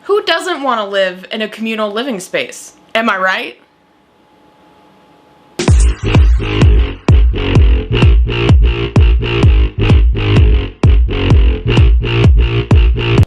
Who doesn't want to live in a communal living space? Am I right?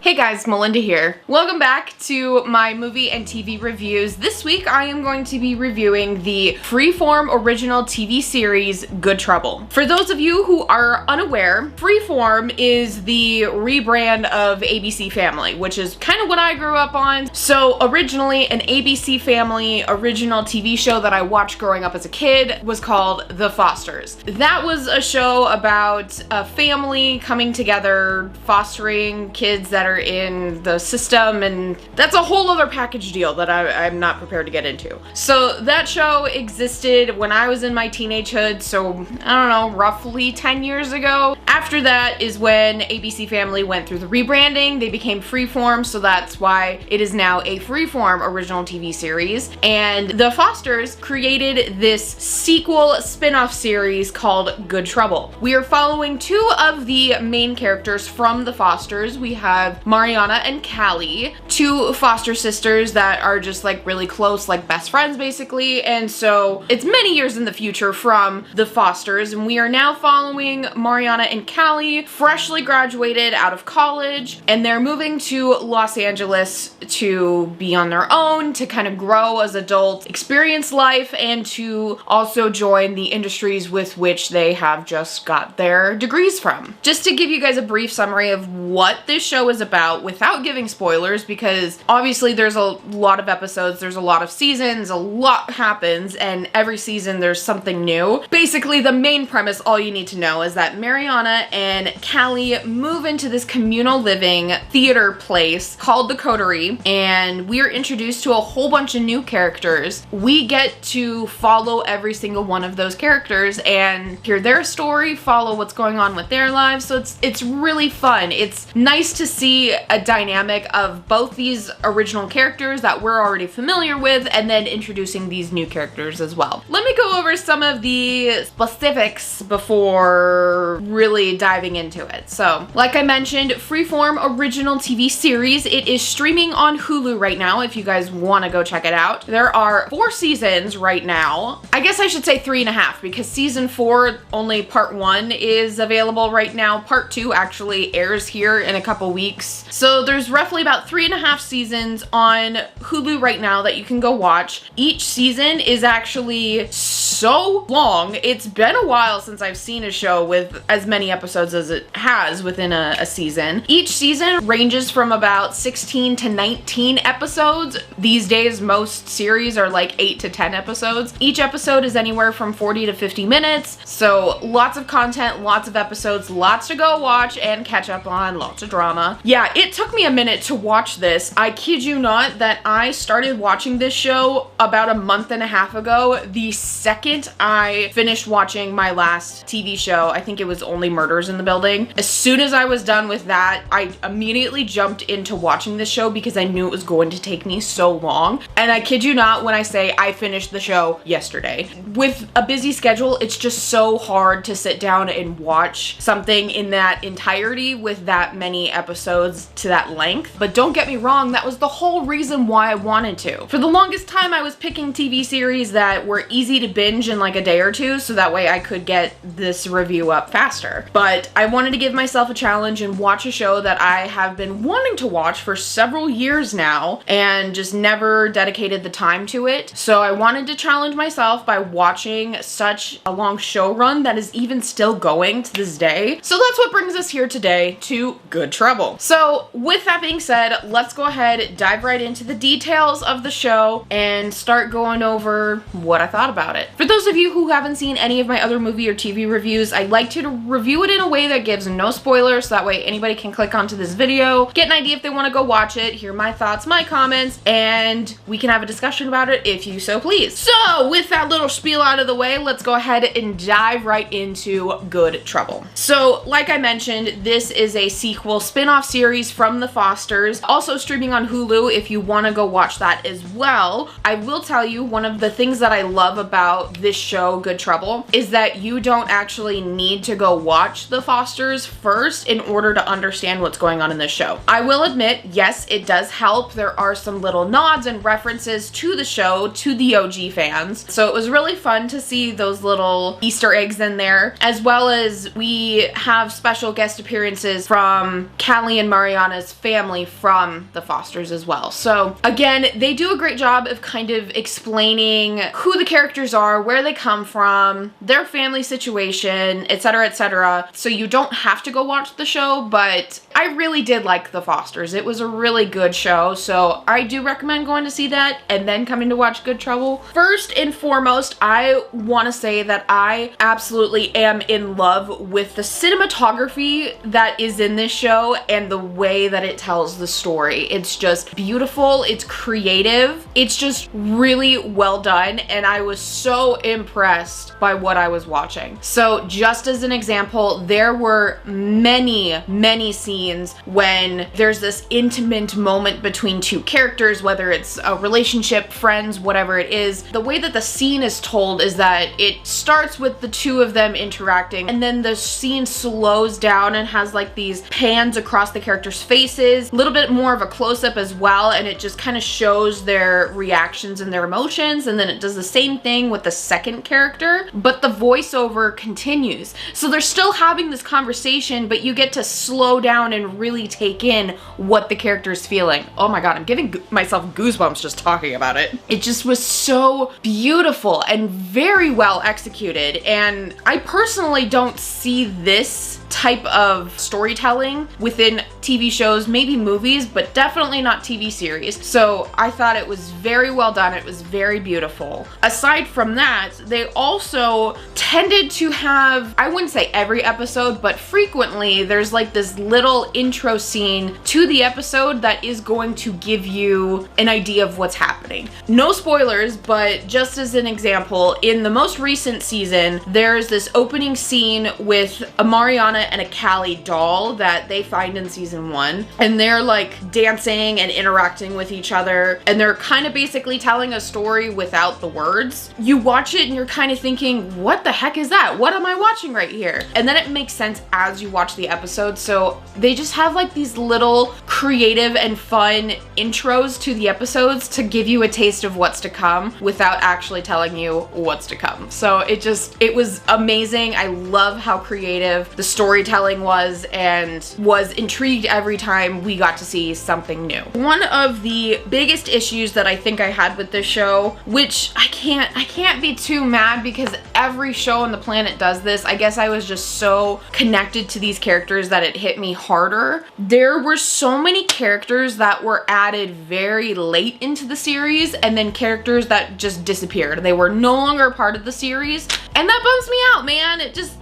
Hey guys, Melinda here. Welcome back to my movie and TV reviews. This week I am going to be reviewing the Freeform original TV series, Good Trouble. For those of you who are unaware, Freeform is the rebrand of ABC Family, which is kind of what I grew up on. So originally, an ABC Family original TV show that I watched growing up as a kid was called The Fosters. That was a show about a family coming together, fostering kids that are in the system, and that's a whole other package deal that I'm not prepared to get into. So that show existed when I was in my teenagehood, so I don't know, roughly 10 years ago. After that is when ABC Family went through the rebranding. They became Freeform, so that's why it is now a Freeform original TV series. And The Fosters created this sequel spin-off series called Good Trouble. We are following two of the main characters from The Fosters. We have Mariana and Callie, two foster sisters that are just like really close, like best friends basically. And so it's many years in the future from The Fosters, and we are now following Mariana and Callie, freshly graduated out of college, and they're moving to Los Angeles to be on their own, to kind of grow as adults, experience life, and to also join the industries with which they have just got their degrees from. Just to give you guys a brief summary of what this show is about without giving spoilers, because obviously there's a lot of episodes, there's a lot of seasons, a lot happens, and every season there's something new. Basically, the main premise, all you need to know, is that Mariana and Callie move into this communal living theater place called the Coterie, and we are introduced to a whole bunch of new characters. We get to follow every single one of those characters and hear their story, follow what's going on with their lives, so it's really fun. It's nice to see a dynamic of both these original characters that we're already familiar with, and then introducing these new characters as well. Let me go over some of the specifics before really diving into it. So, like I mentioned, Freeform original TV series. It is streaming on Hulu right now if you guys want to go check it out. There are 4 seasons right now. I guess I should say 3.5, because season 4, only part 1 is available right now. Part 2 actually airs here in a couple weeks. So there's roughly about 3.5 seasons on Hulu right now that you can go watch. Each season is actually so long. It's been a while since I've seen a show with as many episodes as it has within a season. Each season ranges from about 16 to 19 episodes. These days, most series are like 8 to 10 episodes. Each episode is anywhere from 40 to 50 minutes. So lots of content, lots of episodes, lots to go watch and catch up on, lots of drama. Yeah, it took me a minute to watch this. I kid you not that I started watching this show about a month and a half ago. The second I finished watching my last TV show, I think it was Only Murders in the Building. As soon as I was done with that, I immediately jumped into watching this show because I knew it was going to take me so long. And I kid you not when I say I finished the show yesterday. With a busy schedule, it's just so hard to sit down and watch something in that entirety with that many episodes to that length. But don't get me wrong, that was the whole reason why I wanted to. For the longest time, I was picking TV series that were easy to binge in like a day or two, so that way I could get this review up faster. But I wanted to give myself a challenge and watch a show that I have been wanting to watch for several years now and just never dedicated the time to it. So I wanted to challenge myself by watching such a long show run that is even still going to this day. So that's what brings us here today to Good Trouble. So with that being said, let's go ahead, dive right into the details of the show and start going over what I thought about it. For those of you who haven't seen any of my other movie or TV reviews, I like to review it in a way that gives no spoilers, so that way anybody can click onto this video, get an idea if they want to go watch it, hear my thoughts, my comments, and we can have a discussion about it if you so please. So with that little spiel out of the way, let's go ahead and dive right into Good Trouble. So like I mentioned, this is a sequel spin-off series series from the Fosters, also streaming on Hulu if you want to go watch that as well. I will tell you, one of the things that I love about this show, Good Trouble, is that you don't actually need to go watch the Fosters first in order to understand what's going on in this show. I will admit, yes, it does help. There are some little nods and references to the show, to the OG fans. So it was really fun to see those little Easter eggs in there, as well as we have special guest appearances from Callie and Mariana's family from the Fosters as well. So again, they do a great job of kind of explaining who the characters are, where they come from, their family situation, etc., etc. So you don't have to go watch the show, but I really did like the Fosters. It was a really good show, so I do recommend going to see that and then coming to watch Good Trouble. First and foremost, I want to say that I absolutely am in love with the cinematography that is in this show and the way that it tells the story. It's just beautiful, it's creative, it's just really well done, and I was so impressed by what I was watching. So just as an example, there were many scenes when there's this intimate moment between two characters, whether it's a relationship, friends, whatever it is. The way that the scene is told is that it starts with the two of them interacting, and then the scene slows down and has like these pans across the characters' faces, a little bit more of a close-up as well, and it just kind of shows their reactions and their emotions, and then it does the same thing with the second character, but the voiceover continues. So they're still having this conversation, but you get to slow down and really take in what the character's feeling. Oh my god, I'm giving myself goosebumps just talking about it. It just was so beautiful and very well executed, and I personally don't see this type of storytelling within TV shows, maybe movies, but definitely not TV series. So I thought it was very well done. It was very beautiful. Aside from that, they also tended to have, I wouldn't say every episode, but frequently there's like this little intro scene to the episode that is going to give you an idea of what's happening. No spoilers, but just as an example, in the most recent season, there's this opening scene with a Mariana and a Callie doll that they find in season 1, and they're like dancing and interacting with each other, and they're kind of basically telling a story without the words. You watch it and you're kind of thinking, what the heck is that? What am I watching right here? And then it makes sense as you watch the episode. So they just have like these little creative and fun intros to the episodes to give you a taste of what's to come without actually telling you what's to come. So it was amazing. I love how creative the storytelling was, and was intrigued every time we got to see something new. One of the biggest issues that I think I had with this show, which I can't be too mad because every show on the planet does this. I guess I was just so connected to these characters that it hit me harder. There were so many characters that were added very late into the series, and then characters that just disappeared. They were no longer part of the series, and that bums me out, man. It just,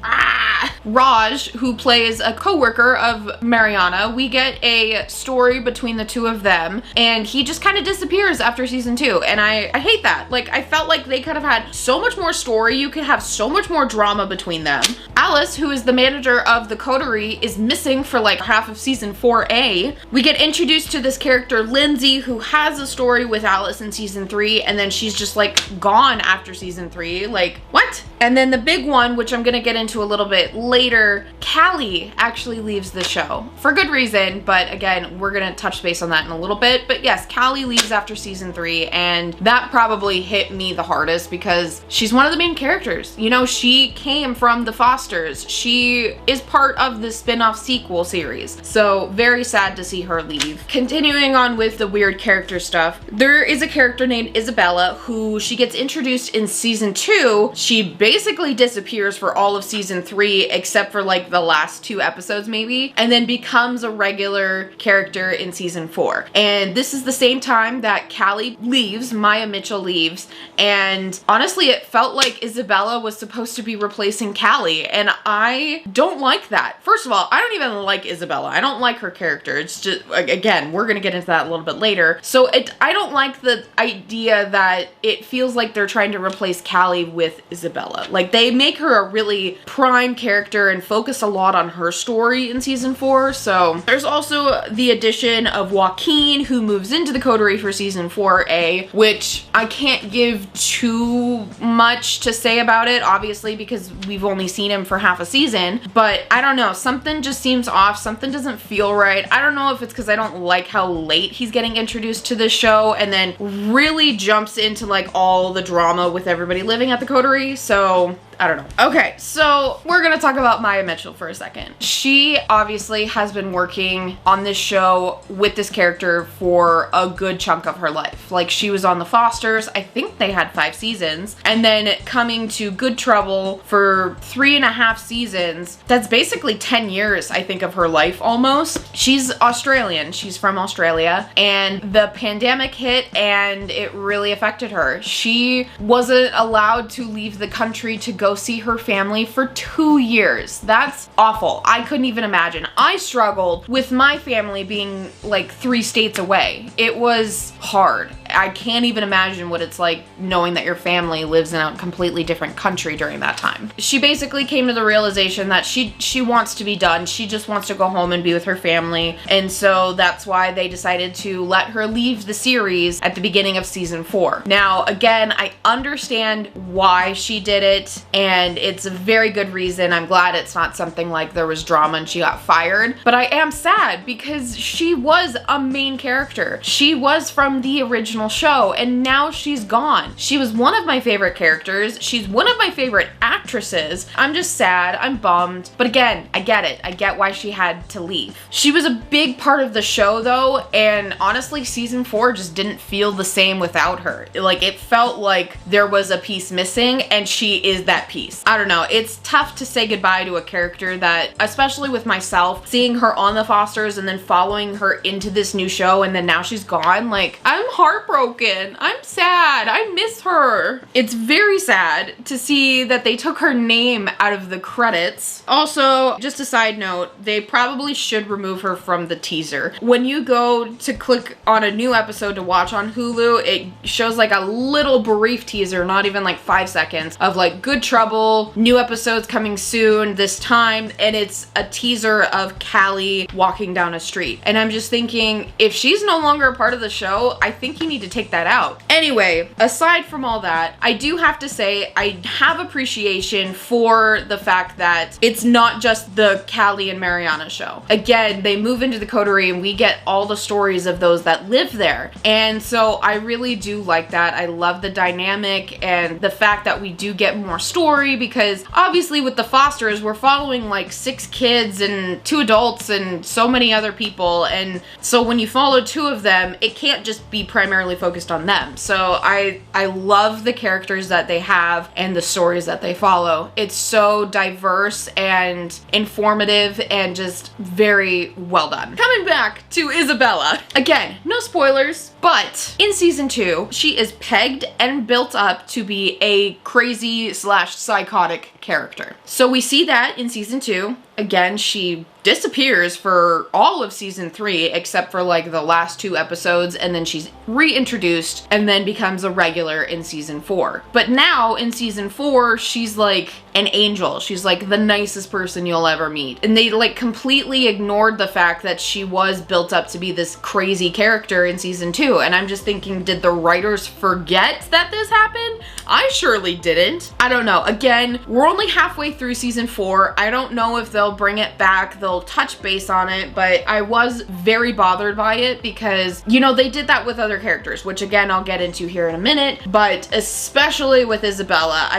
Raj, who plays a co-worker of Mariana, we get a story between the two of them, and he just kind of disappears after season 2, and I hate that. Like, I felt like they could have had so much more story. You could have so much more drama between them. Alice, who is the manager of the coterie, is missing for like half of season 4A. We get introduced to this character, Lindsay, who has a story with Alice in season 3, and then she's just like gone after season 3. Like, what? And then the big one, which I'm gonna get into a little bit later, Callie actually leaves the show for good reason, but again, we're gonna touch base on that in a little bit. But yes, Callie leaves after season 3, and that probably hit me the hardest because she's one of the main characters. You know, she came from the Fosters. She is part of the spin-off sequel series. So very sad to see her leave. Continuing on with the weird character stuff, there is a character named Isabella who she gets introduced in season 2. She basically disappears for all of season 3 except for like the last 2 episodes maybe, and then becomes a regular character in season 4. And this is the same time that Callie leaves, Moira Mitchell leaves, and honestly it felt like Isabella was supposed to be replacing Callie, and I don't like that. First of all, I don't even like Isabella. I don't like her character. It's just, again, we're gonna get into that a little bit later. So I don't like the idea that it feels like they're trying to replace Callie with Isabella. Like, they make her a really prime character character and focused a lot on her story in season 4. So there's also the addition of Joaquin, who moves into the coterie for season 4A, which I can't give too much to say about it, obviously, because we've only seen him for half a season. But I don't know, something just seems off. Something doesn't feel right. I don't know if it's because I don't like how late he's getting introduced to this show and then really jumps into like all the drama with everybody living at the coterie. So I don't know. Okay, so we're gonna talk about Moira Mitchell for a second. She obviously has been working on this show with this character for a good chunk of her life. Like, she was on The Fosters, I think they had 5 seasons, and then coming to Good Trouble for 3.5 seasons. That's basically 10 years, I think, of her life almost. She's Australian, she's from Australia, and the pandemic hit and it really affected her. She wasn't allowed to leave the country to go see her family for 2 years. That's awful. I couldn't even imagine. I struggled with my family being like 3 states away. It was hard. I can't even imagine what it's like knowing that your family lives in a completely different country during that time. She basically came to the realization that she wants to be done. She just wants to go home and be with her family. And so that's why they decided to let her leave the series at the beginning of season 4. Now, again, I understand why she did it, and it's a very good reason. I'm glad it's not something like there was drama and she got fired, but I am sad because she was a main character. She was from the original show and now she's gone. She was one of my favorite characters. She's one of my favorite actresses. I'm just sad. I'm bummed. But again, I get it. I get why she had to leave. She was a big part of the show though, and honestly, season 4 just didn't feel the same without her. Like, it felt like there was a piece missing and she is that piece. I don't know. It's tough to say goodbye to a character that, especially with myself, seeing her on The Fosters and then following her into this new show and then now she's gone. Like, I'm heartbroken. I'm sad. I miss her. It's very sad to see that they took her name out of the credits. Also, just a side note, they probably should remove her from the teaser. When you go to click on a new episode to watch on Hulu, it shows like a little brief teaser, not even like 5 seconds, of like Good Trouble, new episodes coming soon this time, and it's a teaser of Callie walking down a street. And I'm just thinking, if she's no longer a part of the show, I think you need to take that out. Anyway, aside from all that, I do have to say I have appreciation for the fact that it's not just the Callie and Mariana show. Again, they move into the coterie and we get all the stories of those that live there. And so I really do like that. I love the dynamic and the fact that we do get more story, because obviously with the Fosters, we're following like 6 kids and 2 adults and so many other people. And so when you follow 2 of them, it can't just be primarily focused on them. So I love the characters that they have and the stories that they follow. It's so diverse and informative and just very well done. Coming back to Isabella. Again, no spoilers, but in season 2, she is pegged and built up to be a crazy / psychotic character. So we see that in season 2. Again, she disappears for all of season 3 except for like the last 2 episodes, and then she's reintroduced and then becomes a regular in season 4. But now in season 4, she's like an angel. She's like the nicest person you'll ever meet. And they like completely ignored the fact that she was built up to be this crazy character in season 2. And I'm just thinking, did the writers forget that this happened? I surely didn't. I don't know. Again, we're only halfway through season 4. I don't know if they'll bring it back. They'll touch base on it, but I was very bothered by it because, you know, they did that with other characters, which again, I'll get into here in a minute, but especially with Isabella,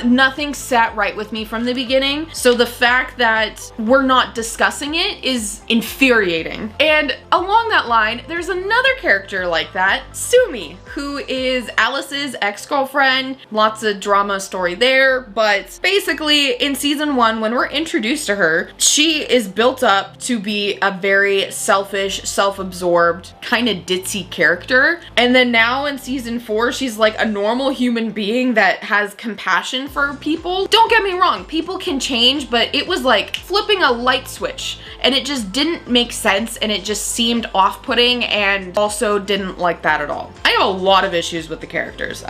nothing sat right with me from the beginning. So the fact that we're not discussing it is infuriating. And along that line, there's another character like that, Sumi, who is Alice's ex-girlfriend. Lots of drama story there, but basically in season 1, when we're introduced to her, she is built up to be a very selfish, self-absorbed, kind of ditzy character. And then now in season 4, she's like a normal human being that has compassion for people. Don't get me wrong, people can change, but it was like flipping a light switch and it just didn't make sense and it just seemed off-putting, and also didn't like that at all. I have a lot of issues with the characters.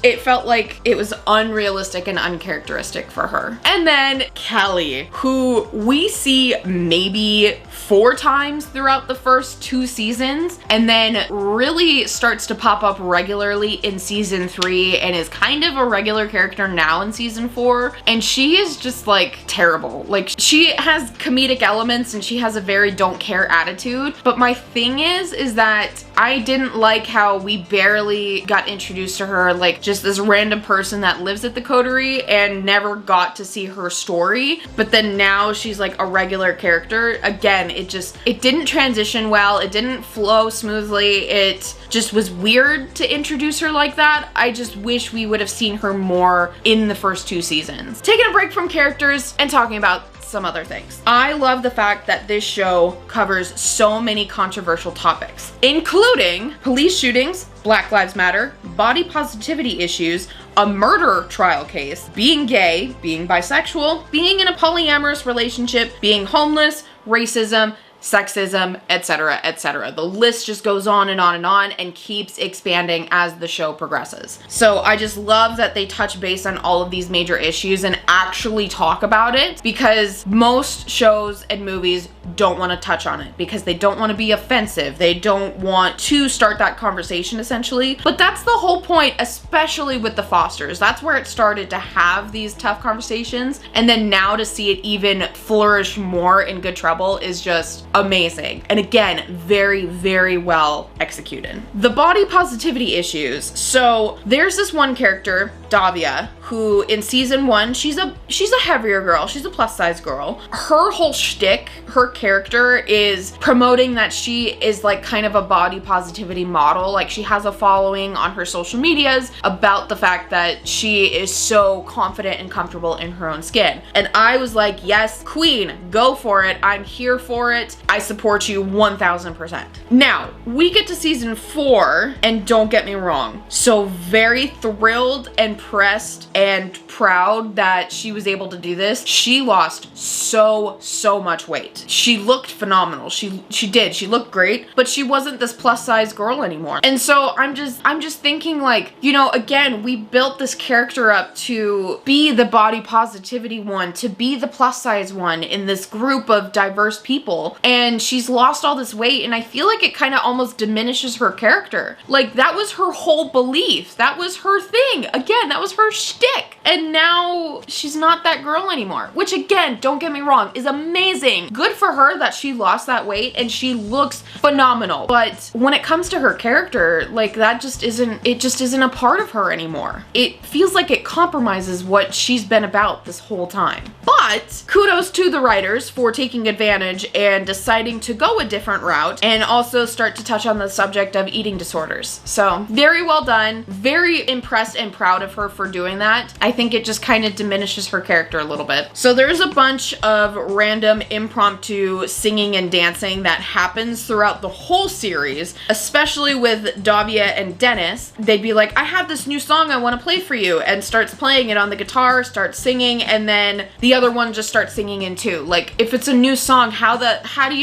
It felt like it was unrealistic and uncharacteristic for her. And then Kelly, who we see maybe 4 times throughout the first 2 seasons, and then really starts to pop up regularly in season 3 and is kind of a regular character now in season 4. And she is just like terrible. Like, she has comedic elements and she has a very don't care attitude. But my thing is that I didn't like how we barely got introduced to her, like just this random person that lives at the coterie, and never got to see her story. But then now she's like a regular character. Again, it didn't transition well. It didn't flow smoothly. It just was weird to introduce her like that. I just wish we would have seen her more in the first 2 seasons. Taking a break from characters and talking about some other things. I love the fact that this show covers so many controversial topics, including police shootings, Black Lives Matter, body positivity issues, a murder trial case, being gay, being bisexual, being in a polyamorous relationship, being homeless, racism, sexism, etc., etc. The list just goes on and on and on and keeps expanding as the show progresses. So I just love that they touch base on all of these major issues and actually talk about it, because most shows and movies don't want to touch on it because they don't want to be offensive. They don't want to start that conversation, essentially. But that's the whole point, especially with the Fosters. That's where it started to have these tough conversations. And then now to see it even flourish more in Good Trouble is just amazing. And again, very, very well executed. The body positivity issues. So there's this one character, Davia, who in season 1, she's a heavier girl. She's a plus size girl. Her whole shtick, her character is promoting that she is like kind of a body positivity model. Like, she has a following on her social medias about the fact that she is so confident and comfortable in her own skin. And I was like, yes, queen, go for it. I'm here for it. I support you 1000%. Now, we get to season 4, and don't get me wrong, so very thrilled and impressed and proud that she was able to do this. She lost so much weight. She looked phenomenal. She did. She looked great, but she wasn't this plus size girl anymore. And so I'm just thinking, like, you know, again, we built this character up to be the body positivity one, to be the plus size one in this group of diverse people, and she's lost all this weight, and I feel like it kind of almost diminishes her character. Like, that was her whole belief. That was her thing. Again, that was her shtick. And now she's not that girl anymore, which, again, don't get me wrong, is amazing. Good for her that she lost that weight and she looks phenomenal. But when it comes to her character, like, that just isn't a part of her anymore. It feels like it compromises what she's been about this whole time. But kudos to the writers for taking advantage and deciding to go a different route and also start to touch on the subject of eating disorders. So very well done. Very impressed and proud of her for doing that. I think it just kind of diminishes her character a little bit. So there's a bunch of random impromptu singing and dancing that happens throughout the whole series, especially with Davia and Dennis. They'd be like, I have this new song I want to play for you, and starts playing it on the guitar, starts singing, and then the other one just starts singing in too. Like, if it's a new song, how do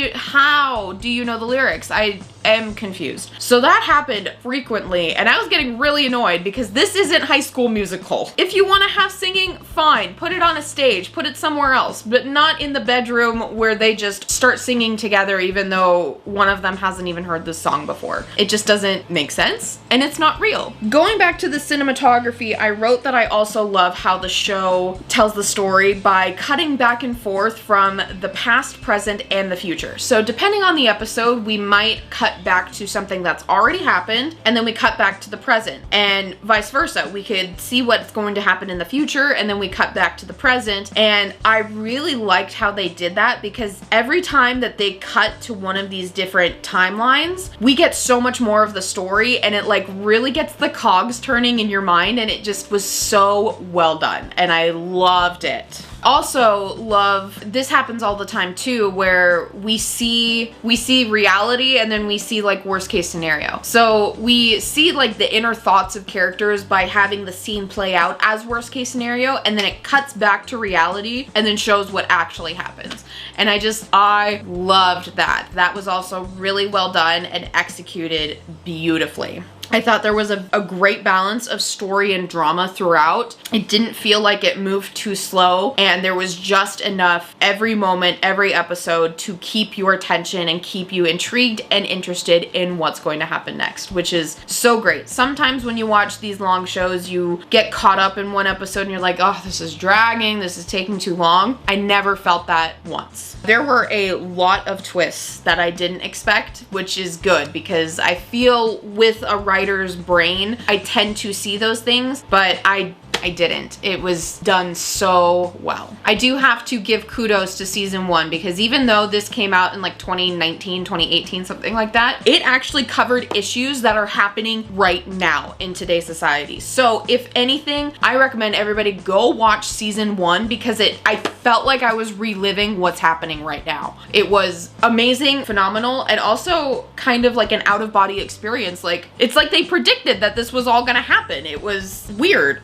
you know the lyrics? I am confused. So that happened frequently, and I was getting really annoyed because this isn't High School Musical. If you want to have singing, fine, put it on a stage, put it somewhere else, but not in the bedroom where they just start singing together even though one of them hasn't even heard this song before. It just doesn't make sense, and it's not real. Going back to the cinematography, I wrote that I also love how the show tells the story by cutting back and forth from the past, present, and the future. So depending on the episode, we might cut back to something that's already happened, and then we cut back to the present, and vice versa. We could see what's going to happen in the future, and then we cut back to the present. And I really liked how they did that, because every time that they cut to one of these different timelines, we get so much more of the story, and it like really gets the cogs turning in your mind, and it just was so well done, and I loved it. Also love, this happens all the time too, where we see reality and then we see like worst case scenario. So we see like the inner thoughts of characters by having the scene play out as worst case scenario, and then it cuts back to reality and then shows what actually happens. And I loved that. That was also really well done and executed beautifully. I thought there was a great balance of story and drama throughout. It didn't feel like it moved too slow, and there was just enough every moment, every episode to keep your attention and keep you intrigued and interested in what's going to happen next, which is so great. Sometimes when you watch these long shows, you get caught up in one episode and you're like, oh, this is dragging, this is taking too long. I never felt that once. There were a lot of twists that I didn't expect, which is good because I feel with a writer's brain, I tend to see those things, but I didn't. It was done so well. I do have to give kudos to season 1 because even though this came out in like 2019, 2018, something like that, it actually covered issues that are happening right now in today's society. So if anything, I recommend everybody go watch season 1 because I felt like I was reliving what's happening right now. It was amazing, phenomenal, and also kind of like an out-of-body experience. Like, it's like they predicted that this was all gonna happen. It was weird.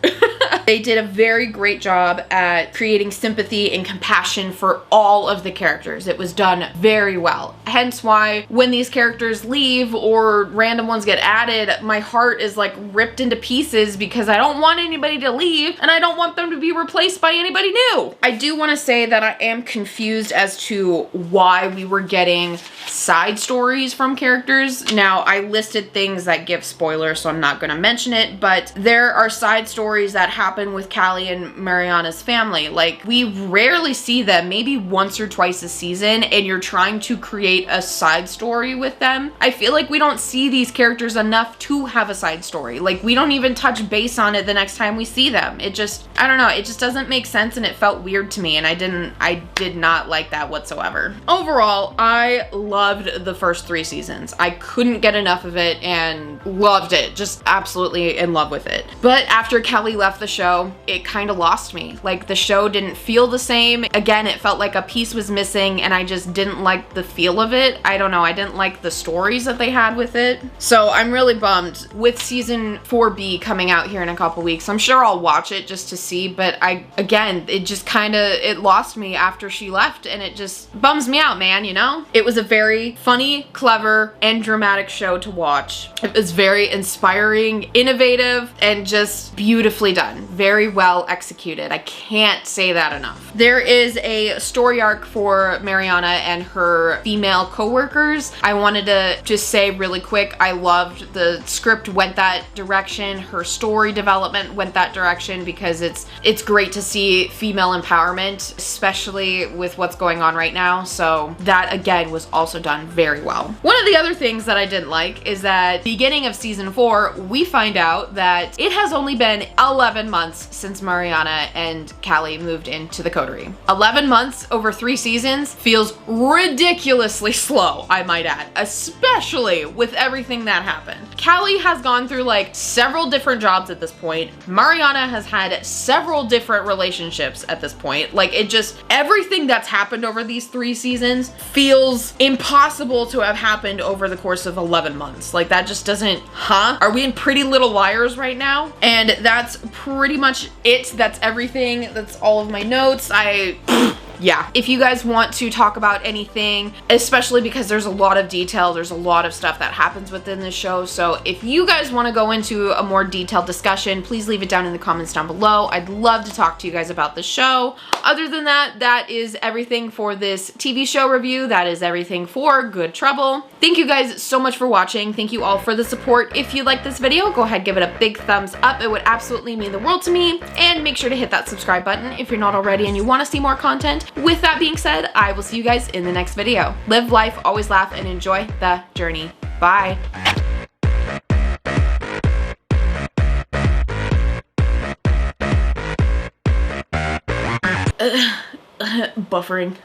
They did a very great job at creating sympathy and compassion for all of the characters. It was done very well. Hence why when these characters leave or random ones get added, my heart is like ripped into pieces because I don't want anybody to leave and I don't want them to be replaced by anybody new. I do want to say that I am confused as to why we were getting side stories from characters. Now, I listed things that give spoilers, so I'm not going to mention it, but there are side stories that happen with Callie and Mariana's family. Like, we rarely see them, maybe once or twice a season, and you're trying to create a side story with them. I feel like we don't see these characters enough to have a side story. Like, we don't even touch base on it the next time we see them. It just, I don't know, it just doesn't make sense and it felt weird to me, and I did not like that whatsoever. Overall, I loved the first 3 seasons. I couldn't get enough of it and loved it. Just absolutely in love with it. But after Callie left the show, it kind of lost me. Like, the show didn't feel the same. Again, it felt like a piece was missing and I just didn't like the feel of it. I don't know, I didn't like the stories that they had with it. So I'm really bummed. With season 4B coming out here in a couple weeks, I'm sure I'll watch it just to see, but again, it just kind of, it lost me after she left and it just bums me out, man, you know? It was a very funny, clever, and dramatic show to watch. It was very inspiring, innovative, and just beautifully done. Very well executed. I can't say that enough. There is a story arc for Mariana and her female co-workers. I wanted to just say really quick, I loved the script went that direction. Her story development went that direction because it's great to see female empowerment, especially with what's going on right now. So that again was also done very well. One of the other things that I didn't like is that beginning of season 4, we find out that it has only been 11 months since Mariana and Callie moved into the coterie. 11 months over 3 seasons feels ridiculously slow, I might add, especially with everything that happened. Callie has gone through like several different jobs at this point. Mariana has had several different relationships at this point. Like, it just, everything that's happened over these 3 seasons feels impossible to have happened over the course of 11 months. Like, that just doesn't, Are we in Pretty Little Liars right now? And that's pretty much it. That's everything. That's all of my notes. Yeah. If you guys want to talk about anything, especially because there's a lot of detail, there's a lot of stuff that happens within this show. So if you guys want to go into a more detailed discussion, please leave it down in the comments down below. I'd love to talk to you guys about the show. Other than that, that is everything for this TV show review. That is everything for Good Trouble. Thank you guys so much for watching. Thank you all for the support. If you like this video, go ahead, give it a big thumbs up. It would absolutely mean the world to me. And make sure to hit that subscribe button if you're not already and you want to see more content. With that being said, I will see you guys in the next video. Live life, always laugh, and enjoy the journey. Bye. Buffering.